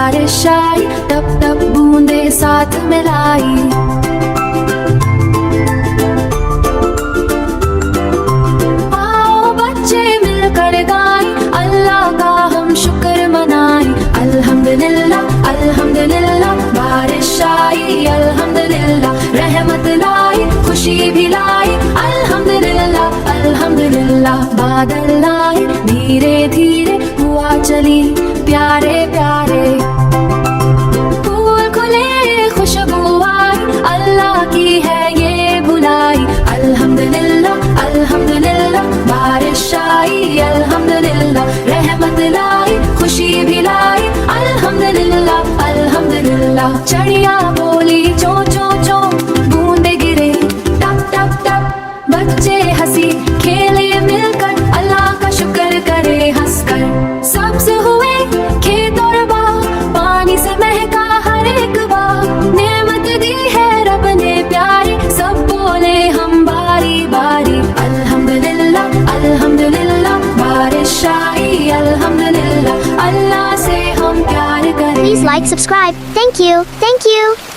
बारिश आई, टप टप बूंदे साथ मिलाई। आओ बच्चे मिलकर गाएं, अल्लाह का हम शुक्र मनाएं। अल्हम्दुलिल्लाह अल्हम्दुलिल्लाह, बारिश आई अल्हम्दुलिल्लाह, रहमत लाई खुशी भी लाई। अल्हम्दुलिल्लाह अल्हम्दुलिल्लाह, बादल आए धीरे धीरे हुआ चली प्यारे प्यारे। फूल खुले खुशबू आई, अल्लाह की है ये बुलाई। अल्हम्दुलिल्लाह अल्हम्दुलिल्लाह, बारिश आई अल्हम्दुलिल्लाह, रहमत लाई खुशी भी लाई। अल्हम्दुलिल्लाह अल्हम्दुलिल्लाह, चिड़िया बोली चो चो चो, बूंदे गिरे टप टप टप, बच्चे हंसी खेले मिलकर, अल्लाह का शुक्र करे हंसकर। सब्ज हुए खेत और बाग, पानी से महका हर एक बाग, नेमत दी है रब ने प्यारी, सब बोले हम बारी बारी। अल्हम्दुलिल्लाह अल्हम्दुलिल्लाह, बारिश आई अल्हम्दुलिल्लाह, अल्लाह से हम प्यार करें। Please like, subscribe. Thank you. Thank you.